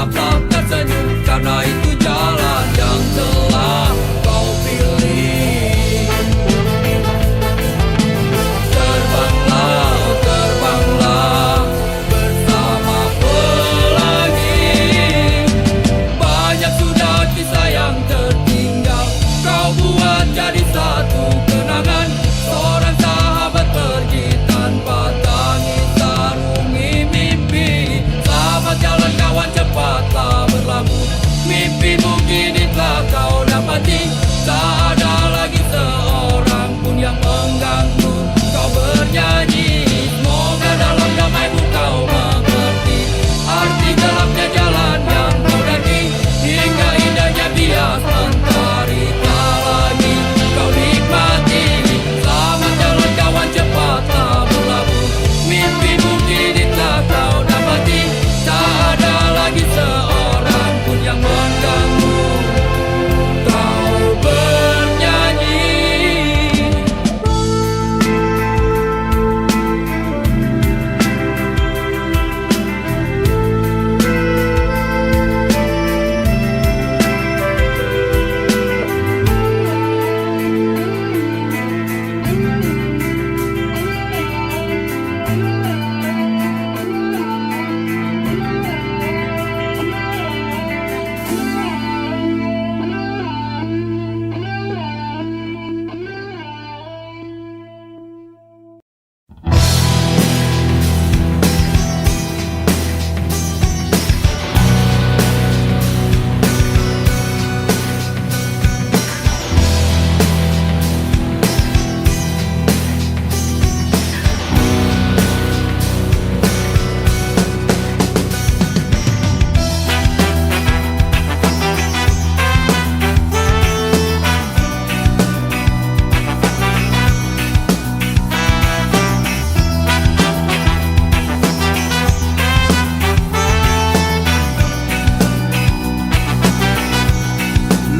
tetaplah tersenyum, karena itu jalan yang telah kau pilih. Terbanglah, terbanglah bersama pelangi. Banyak sudah kisah yang tertinggal, kau buat jadi satu kenangan. Seorang sahabat pergi tanpa tangis sarungi mimpi. Selamat jalan kawan, cepatlah berlabuh. Mimpimu kini telah kau dapati. Tak ada lagi seorang pun yang mengganggu kau bernyanyi. Semoga dalam damaimu kau mengerti arti gelapnya jalan yang kau daki, hingga indahnya bias mentari tak lagi kau nikmati. Selamat jalan kawan, cepatlah berlabuh. Mimpimu kini telah kau dapati. Tak ada lagi seorang pun yang mengganggu kau bernyanyi.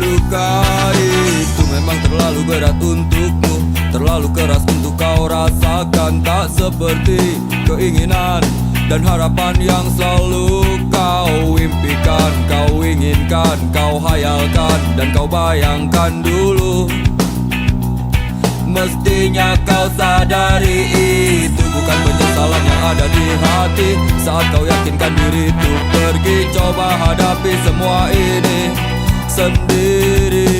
Luka itu memang terlalu berat untukmu, terlalu keras untuk kau rasakan. Tak seperti keinginan dan harapan yang selalu kau impikan, kau inginkan, kau hayalkan, dan kau bayangkan dulu. Mestinya kau sadari itu bukan penyesalan yang ada di hati. Saat kau yakinkan diri untuk pergi, coba hadapi semua ini sendiri.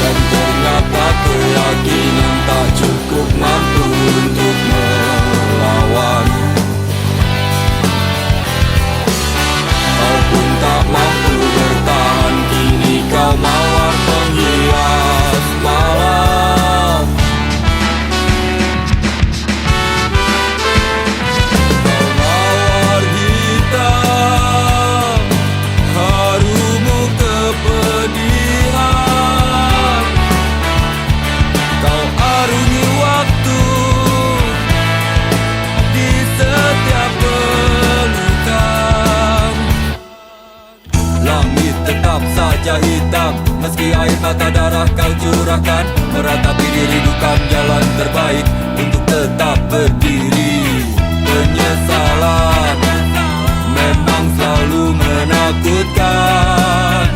Dan ternyata keyakinan tak cukup mampu untuk melawan. Kau pun tak mampu bertahan, kini kau mawar penghias malam. Kau mawar hitam, harumu kepedihan. Kau arungi waktu di setiap pelukan. Langit tetap saja hitam, meski air mata darah kau curahkan. Meratapi diri bukan jalan terbaik untuk tetap berdiri. Penyesalan memang selalu menakutkan,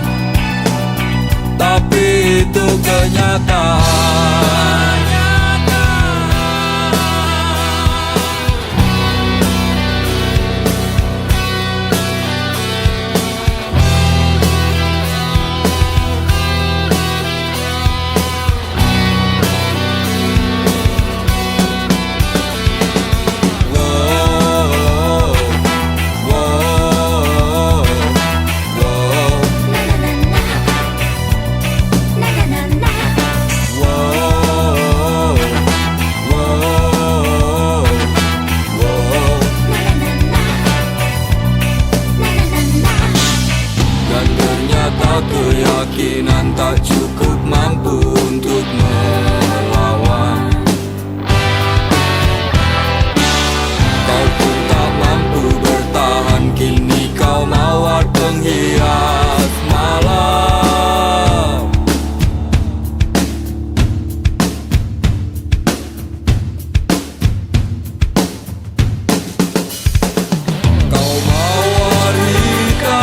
tapi itu kenyataan. Keyakinan tak cukup mampu untuk melawan. Kau pun tak mampu bertahan, kini kau mawar penghias malam. Kau mawar hitam,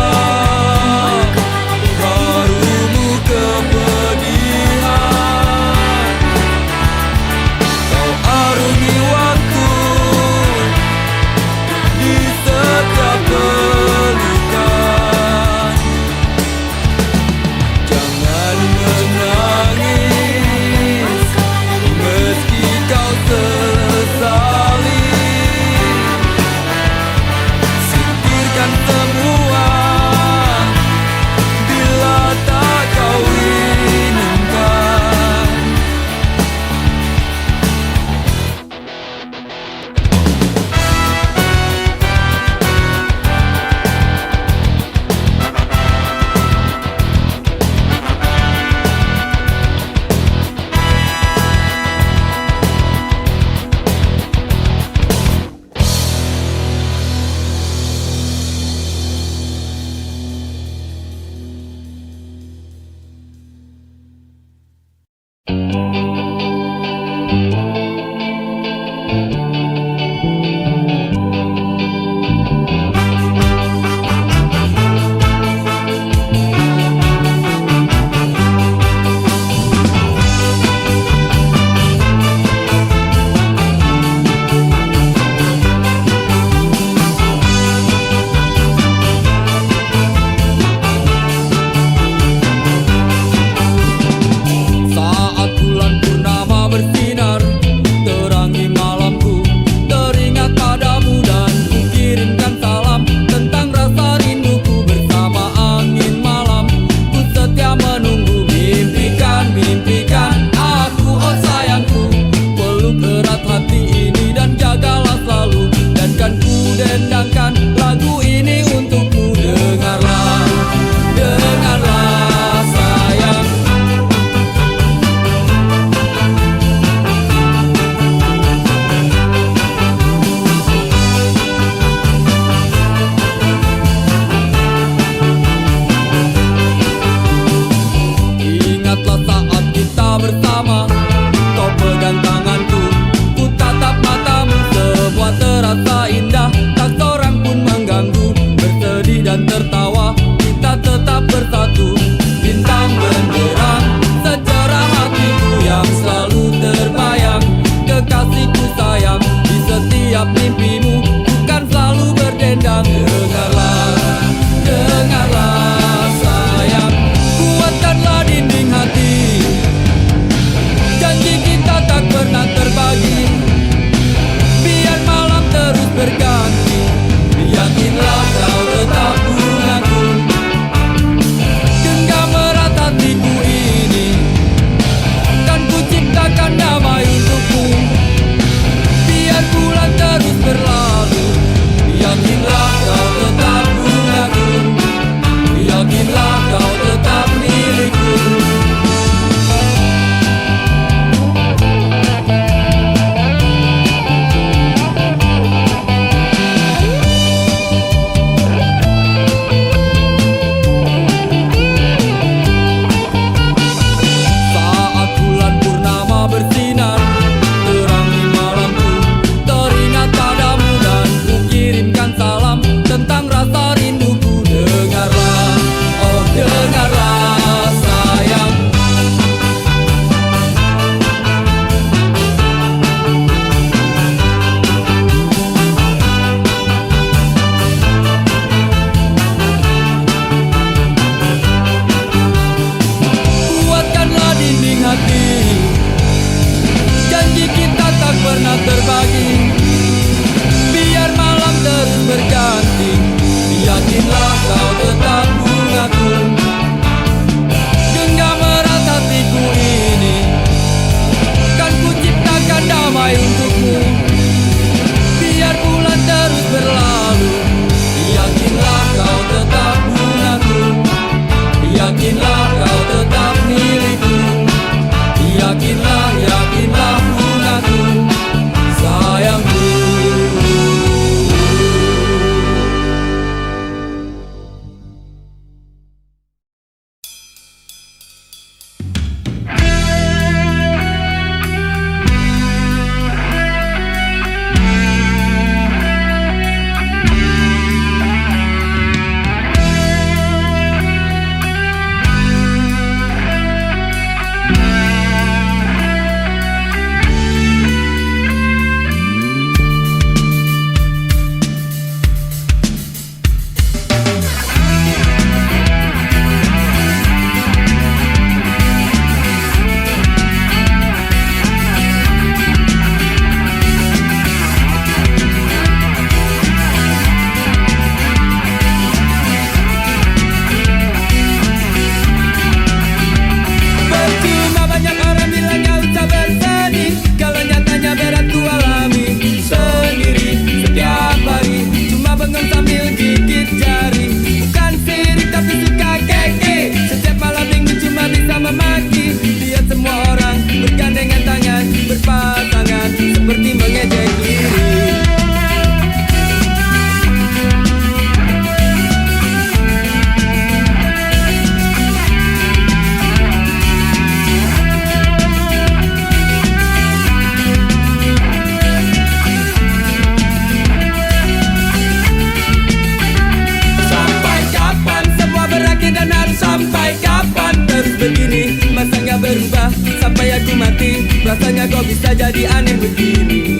ku mati. Rasanya kok bisa jadi aneh begini.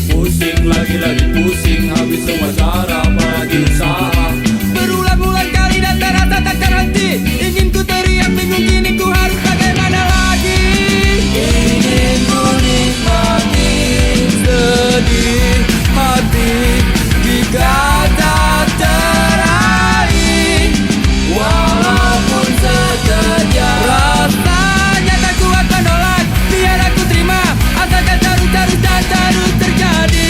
Pusing lagi pusing, habis semua cara apalagi usaha. Berulang-ulang kali dan terasa tak terhenti. Ingin ku teriak bingung kini ku harus bagaimana lagi. Ingin ku nikmati sedih hati jika tak teraih, walaupun sekejap. Rasanya tak kuat menolak, biar aku terima. Asalkan terus dan terus terjadi.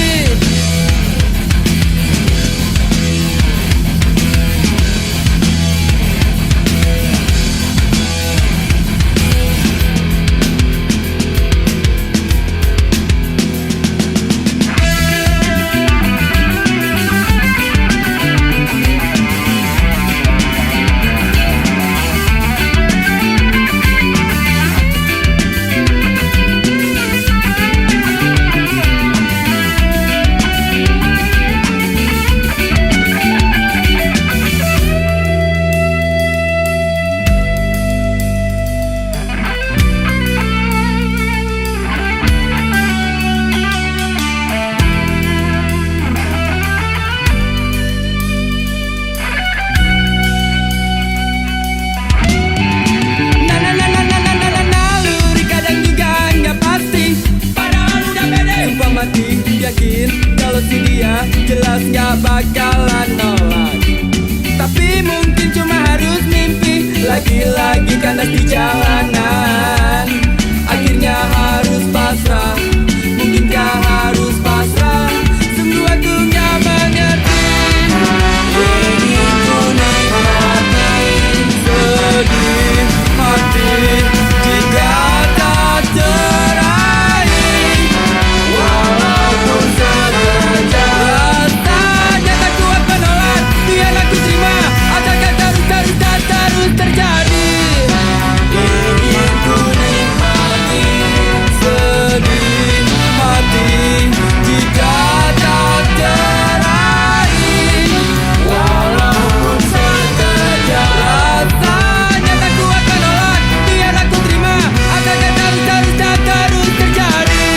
Yakin kalau si dia jelas gak bakalan nolak. Tapi mungkin cuma harus mimpi lagi-lagi kandas di jalanan. Akhirnya harus pasrah, mungkinkah harus pasrah. Sungguh aku gak mengerti. Ingin ku nikmati sedih hati jika tak teraih, walaupun sekejap. Rasanya tak kuat menolak, biar aku terima. Asalkan terus dan terus terjadi. Ingin ku nikmati sedih hati jika tak teraih, walaupun sekejap. Rasanya tak kuat menolak, biar aku terima. Asalkan terus dan terus terjadi.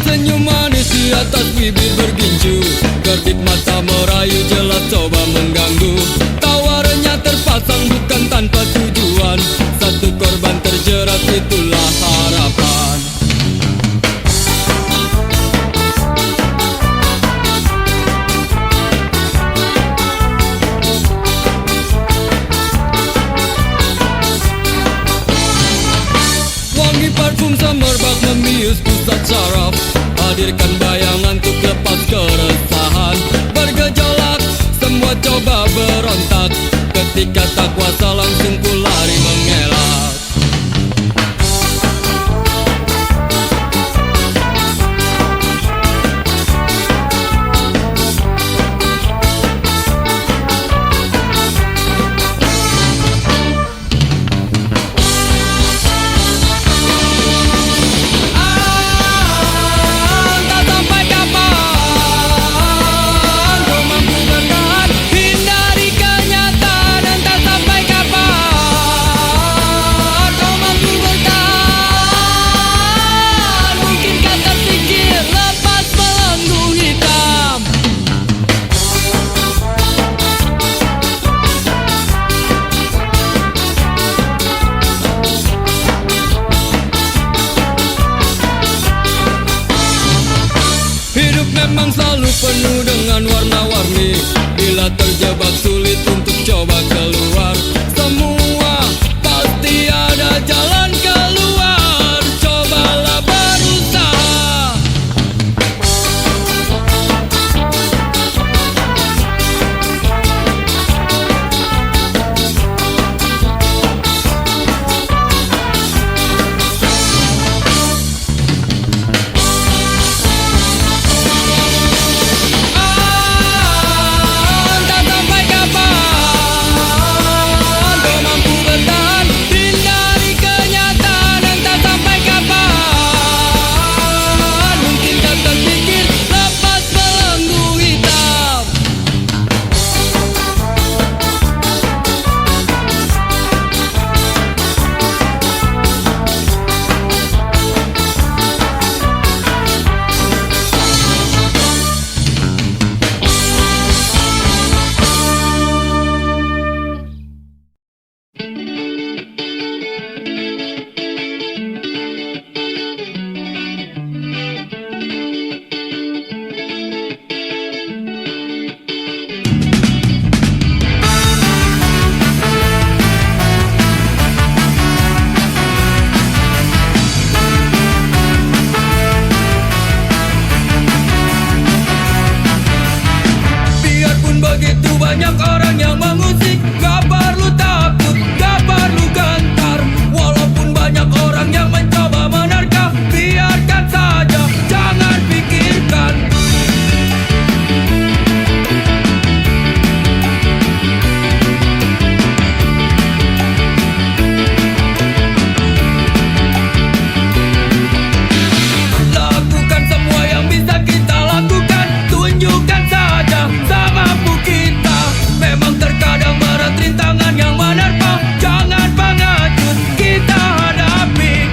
Senyum manis di atas bibir bergincu, kedip mata merayu jelas coba mengganggu. Tawarannya terpasang bukan tanpa tujuan, satu korban terjerat itulah harapan. Wangi parfum semerbak membius pusat saraf, hadirkan bayangan untuk lepas keresahan. Bergejolak, semua coba berontak, ketika tak kuasa langsung ku lari mengelak. Tak penuh dengan warna-warni. Bila terjebak sulit untuk coba keluar, semua pasti ada jalan keluar. Cobalah berusaha. Begitu banyak orang yang mengusik, gak perlu takut, gak perlu gentar. Walaupun banyak orang yang mencoba menerka, biarkan saja, jangan pikirkan. Lakukan semua yang bisa kita lakukan, tunjukkan saja semampu kita. Memang terkadang berat rintangan yang menerpa, jangan pengecut, kita hadapi.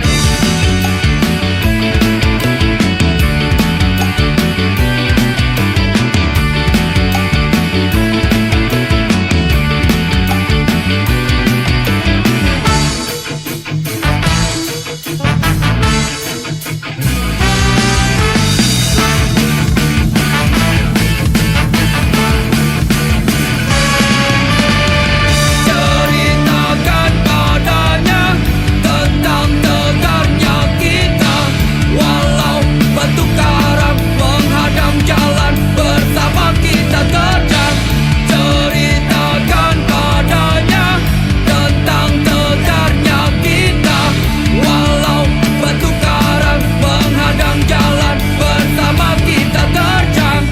Ceritakan padanya tentang tegarnya kita. Walau batu karang menghadang jalan, bersama kita terjang. Ceritakan padanya tentang tegarnya kita. Walau batu karang menghadang jalan, bersama kita terjang.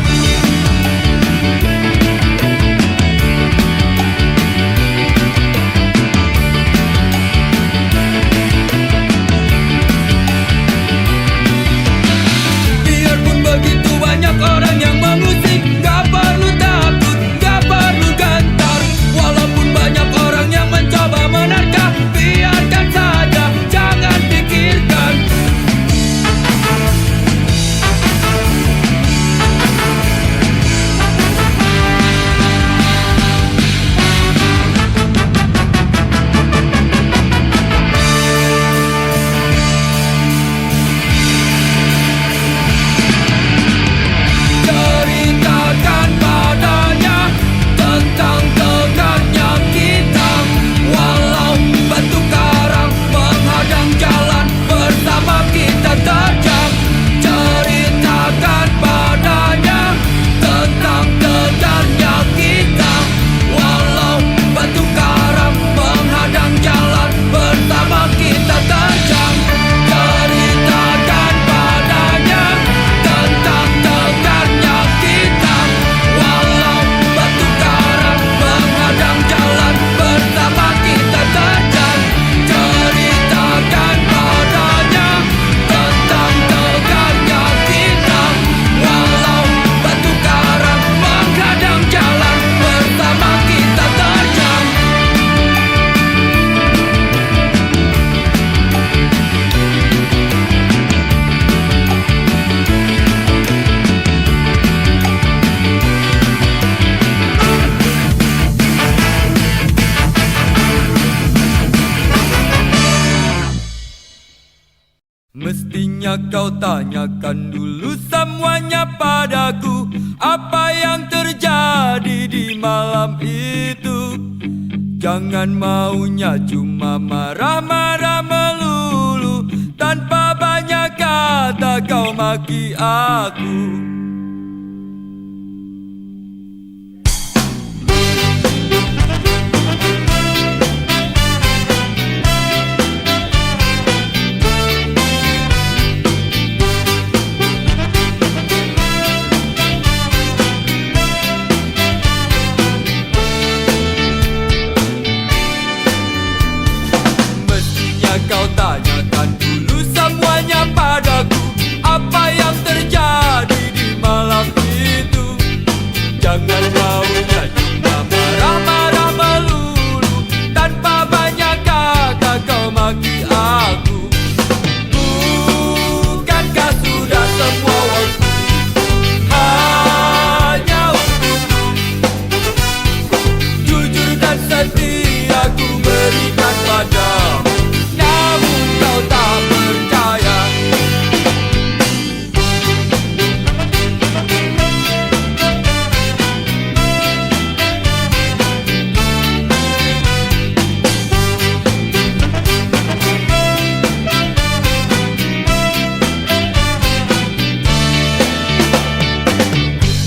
Biarpun begitu banyak orang yang mengusik, gak perlu takut, gak perlu gentar. Walaupun banyak orang yang mencoba menerka, biarkan saja, jangan pikirkan. Ceritakan padanya tentang tegarnya kita. Walau batu karang menghadang jalan, bersama kita terjang. Ceritakan padanya tentang tegarnya kita. Walau batu karang menghadang jalan, bersama kita terjang. Ceritakan padanya tentang tegarnya kita. Walau batu karang menghadang jalan, bersama kita terjang. Ceritakan padanya tentang tegarnya kita. Walau batu karang menghadang jalan, bersama kita terjang. Mestinya kau tanyakan dulu semuanya padaku. apa yang terjadi di malam itu. Jangan maunya cuma marah-marah melulu, tanpa banyak kata kau maki aku. Kau tanyakan dulu semuanya padaku, apa yang terjadi di malam itu. Jangan maunya cuma marah-marah melulu, tanpa banyak kata kau maki aku. Bukankah sudah semua waktu hanya untukmu? Jujur dan setia ku berikan padamu, kau tak percaya.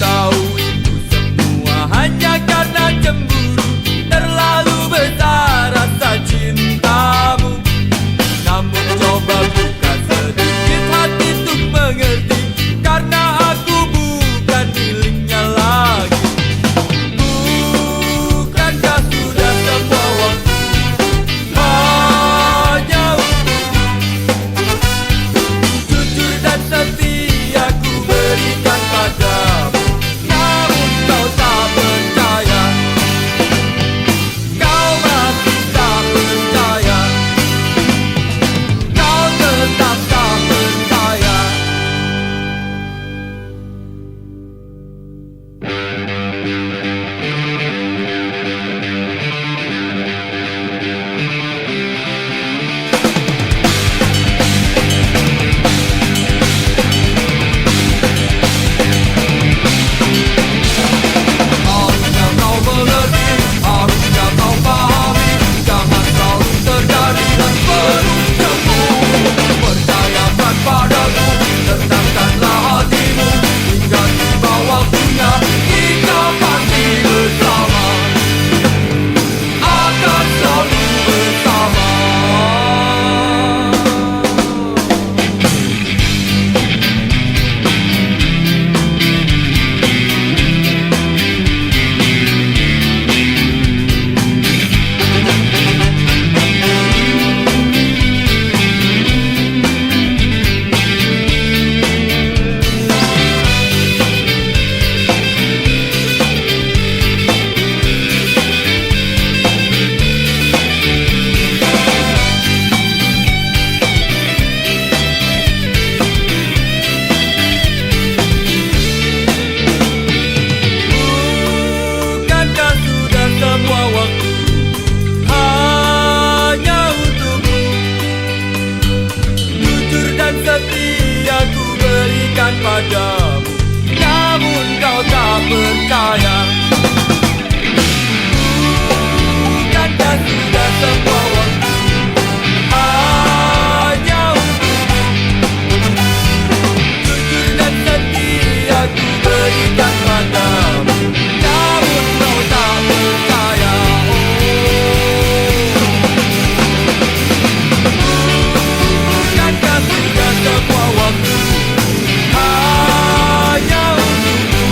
Tahu itu semua hanya karena cemburu, terlalu besar rasa cintamu. Namun coba buka sedikit hati untuk mengerti, karena aku bukan miliknya lagi. Bukankah sudah semua waktu hanya untukmu? Jujur dan setia ku berikan padamu, namun kau tak percaya. Kau masih tak percaya, tetap tak percaya. Harusnya kau mengerti, harusnya kau pahami, jangan selalu terjadi dan penuh cemburu. Percayakan padaku, tenangkanlah hatimu, hingga tiba waktunya kita pasti bersama, akan selalu bersama. Bukankah sudah semua waktu hanya untukmu? Jujur dan setia ku berikan padamu, namun kau tak percaya. Bukankah sudah semua waktu hanya untukmu? Jujur dan setia ku berikan padamu, namun kau tak percaya. Bukankah sudah semua waktu hanya untukmu?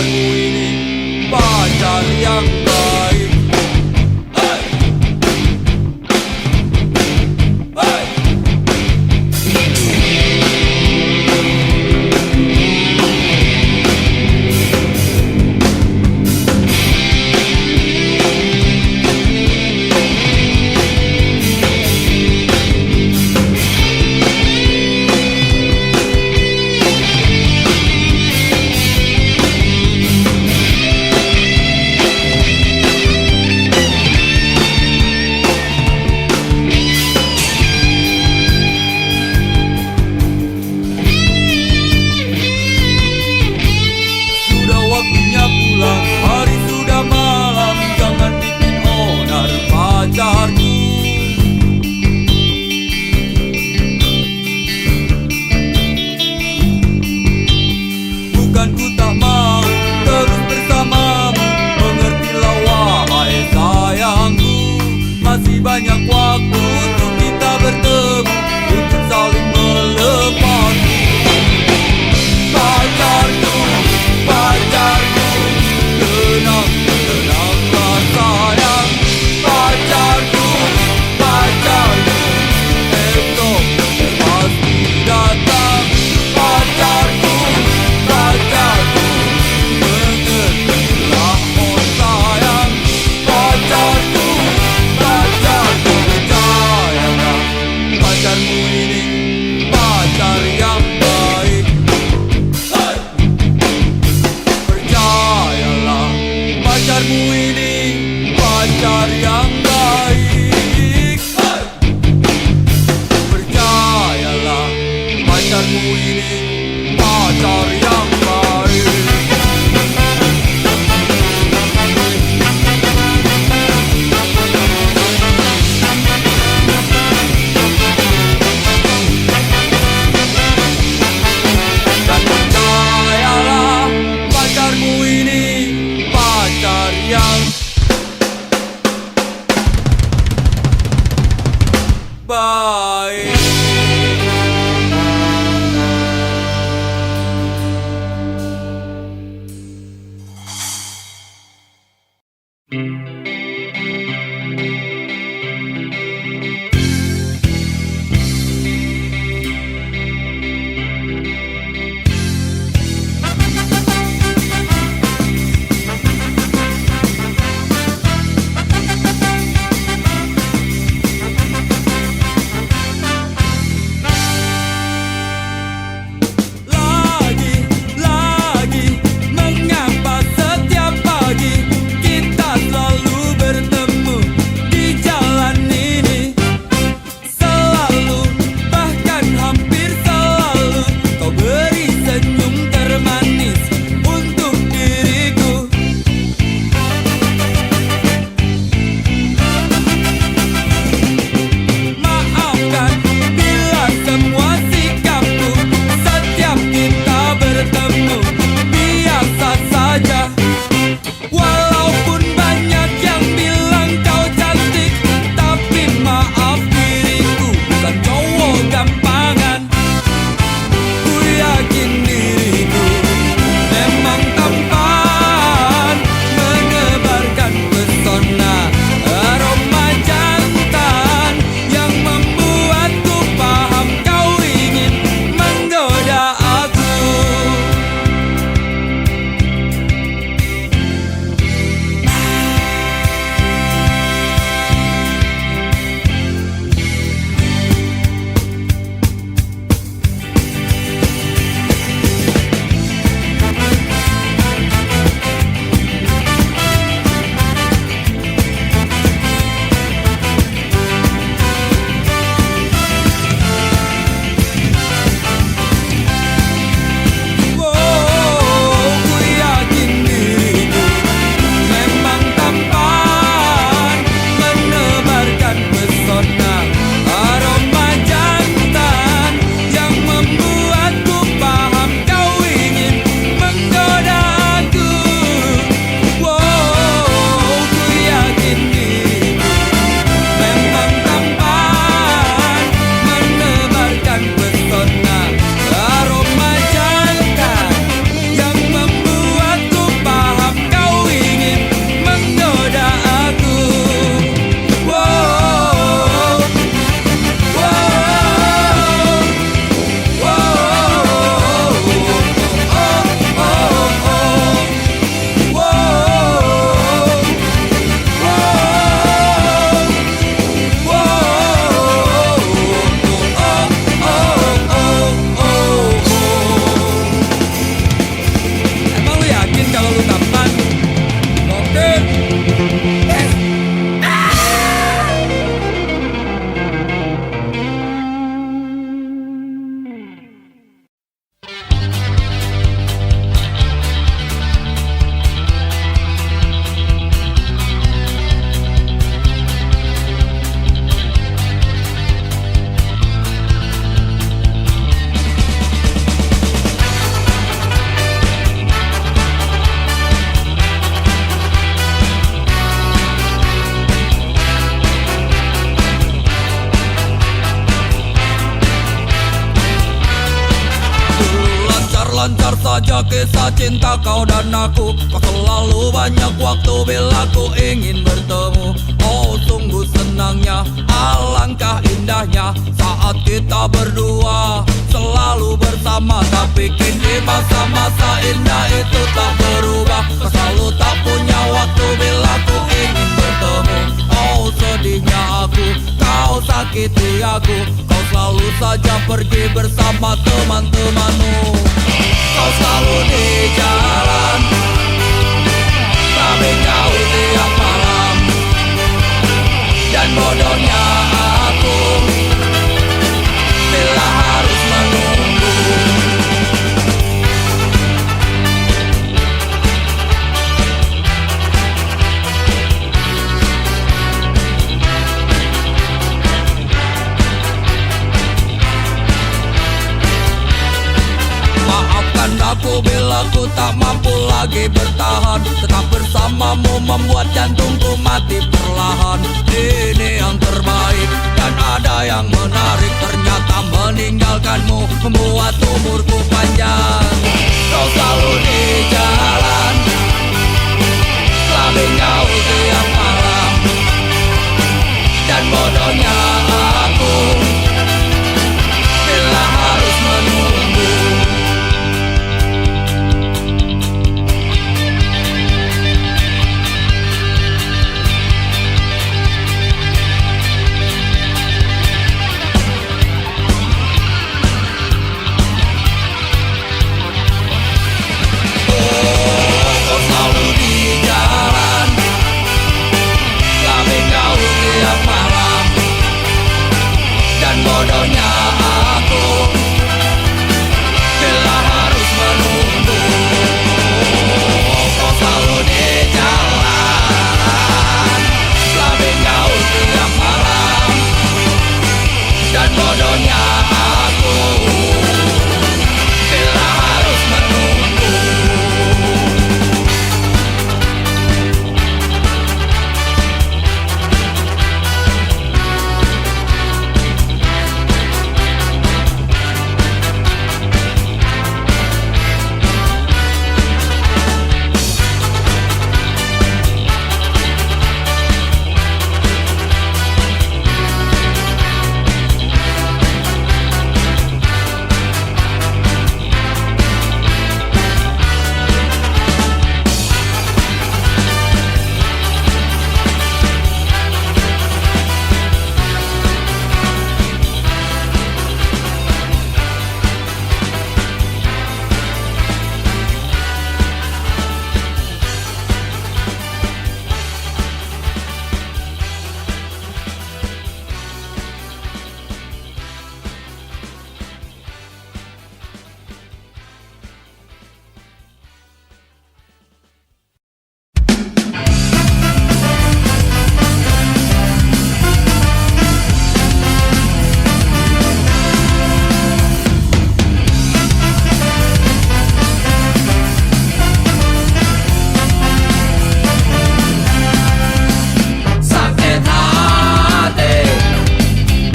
pacarmu ini pacar yang baik. Hey! Hey! Sudah waktunya pulang, hari sudah malam, jangan bikin onar pacarku. Bukan ku tak mau terus bersamamu, mengertilah wahai sayangku. Masih banyak waktu untuk kita bertemu, untuk saling melepasku. Pacarku, pacarku, tenang, tenanglah sayang. Pacarku, pacarku, esok pasti datang. Pacarku, pacarku, mengertilah oh sayang. Pacarku, pacarku, percayalah, pacarmu ini pacar yang baik. Hey! Percayalah, pacarmu ini pacar yang baik. Hey! Percayalah, pacarmu ini pacar yang baik. Dan percayalah, pacarmu ini pacar yang baik. Lagi, mengapa setiap pagi kita selalu lancar saja kisah cinta kau dan aku. Kau selalu banyak waktu bila ku ingin bertemu. Oh sungguh senangnya, alangkah indahnya saat kita berdua selalu bersama. Tapi kini masa-masa indah itu tak berubah. Kau selalu tak punya waktu bila ku ingin bertemu. Oh sedihnya aku, kau sakiti aku. Kau selalu saja pergi bersama teman-temanmu. Kau selalu di jalan, tapi kau tiap malam. Dan bodohnya aku bila harus menunggu. Maafkan aku bila ku tak mampu lagi bertahan. Tetap bersamamu membuat jantungku mati perlahan. Ini yang terbaik dan ada yang menarik. Ternyata meninggalkanmu membuat umurku panjang. Kau selalu di jalan, tapi kau tiap malam. Dan bodohnya aku bila harus menunggu. Bodohnya aku bila harus menunggu. Kau selalu di jalan, tapi kau tiap malam. Dan bodohnya aku bila harus menunggu.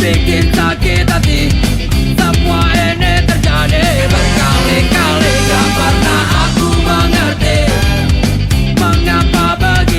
Bikin sakit hati, semua ini terjadi berkali-kali. Gak pernah aku mengerti mengapa begitu.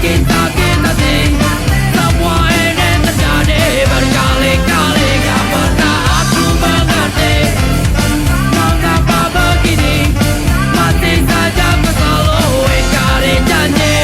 bikin sakit hati. Semua ini terjadi berkali-kali, gak pernah aku mengerti mengapa begini. Masih saja ku selalu ingkari janji.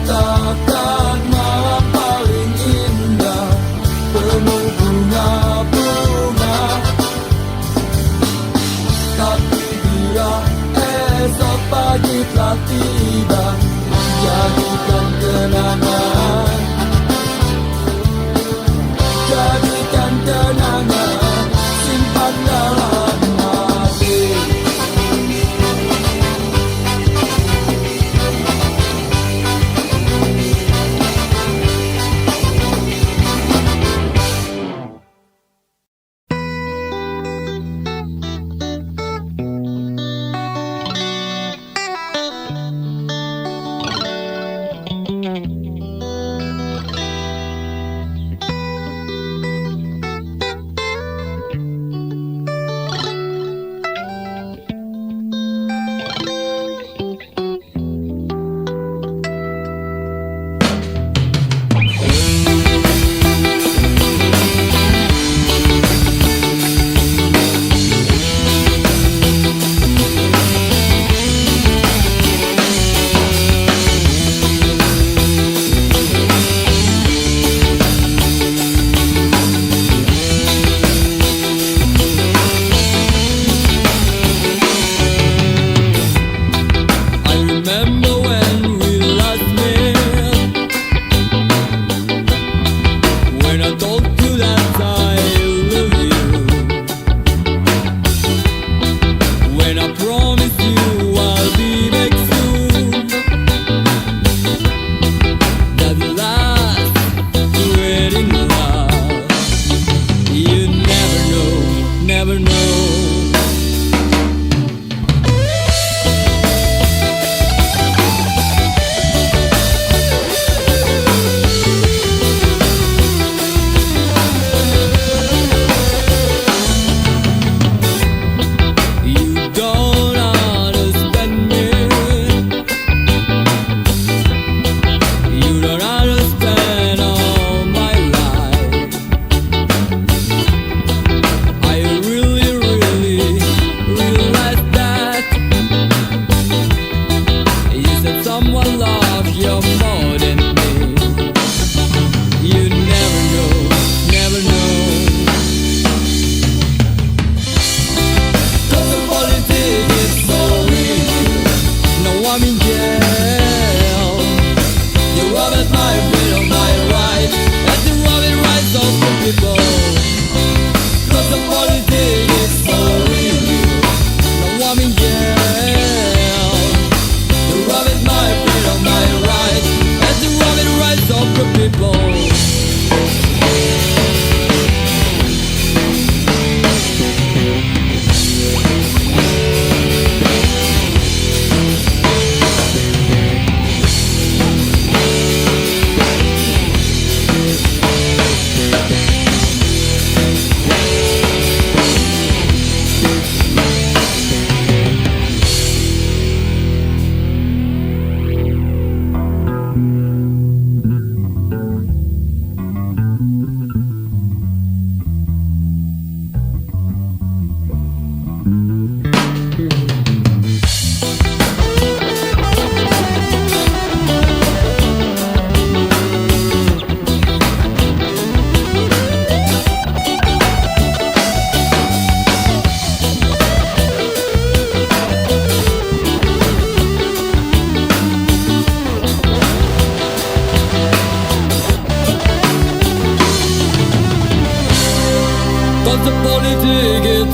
takkan malam paling indah, penuh bunga-bunga. Tapi bila esok pagi telah tiba, jadikan kenangan, jadikan kenangan, simpan dalam hati.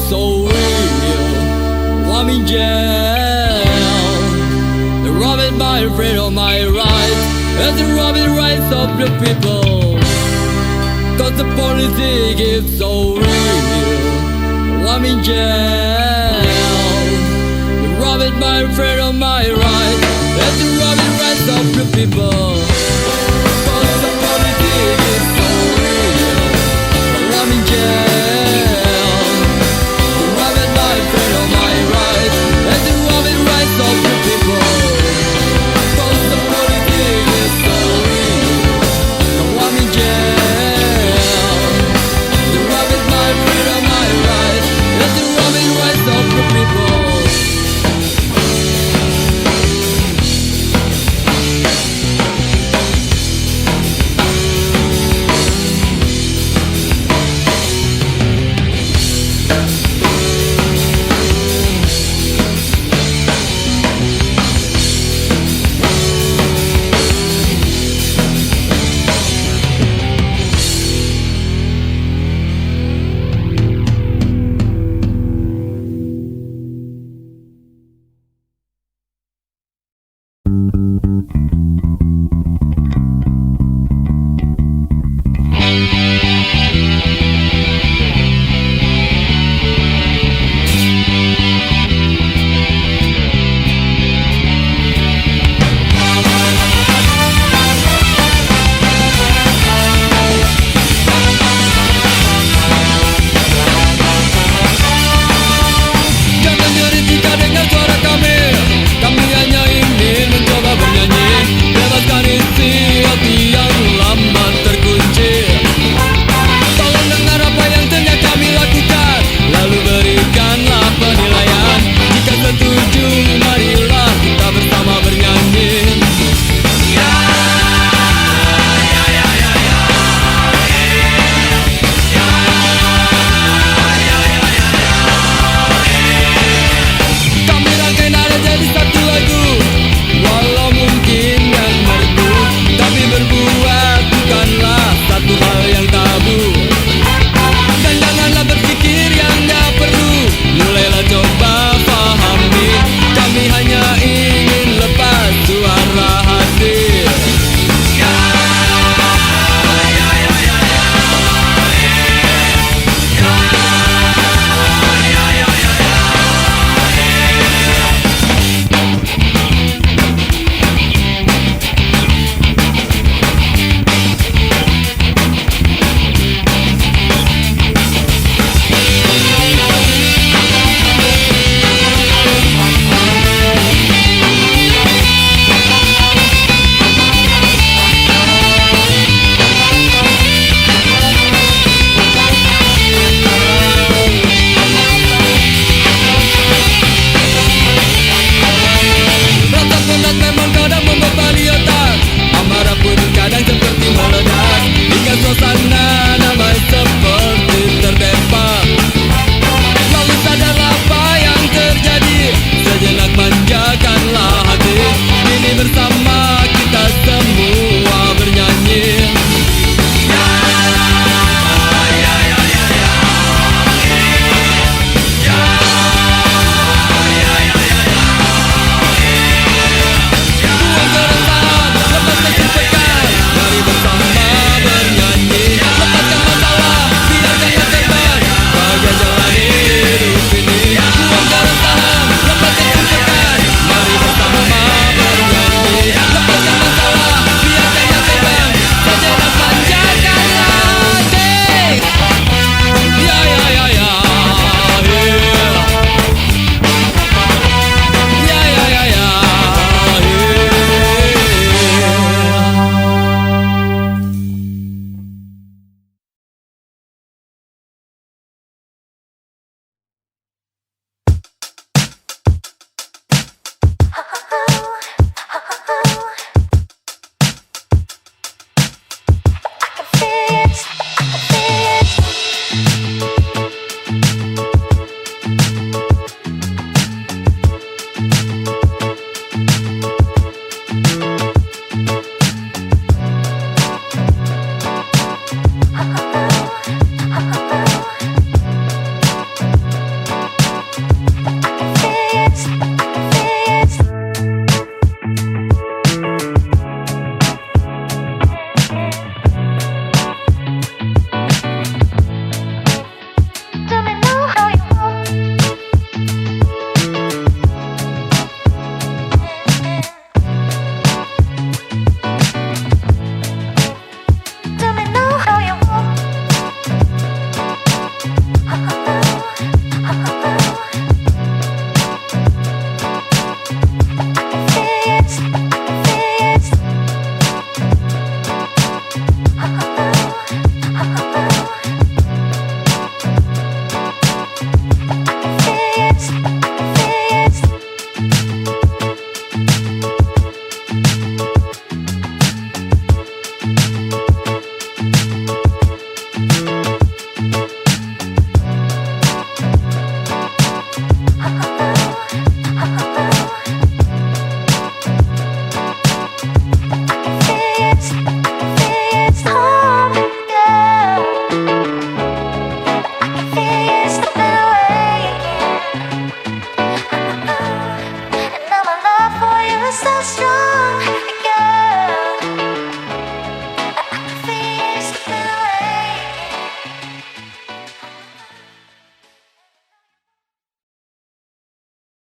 so real. I'm in jail. They're robbing my freedom, my rights, and they're robbing rights of the people. Cause the politics is so real. I'm in jail. They're robbing my freedom, my rights, and they're robbing rights of the people.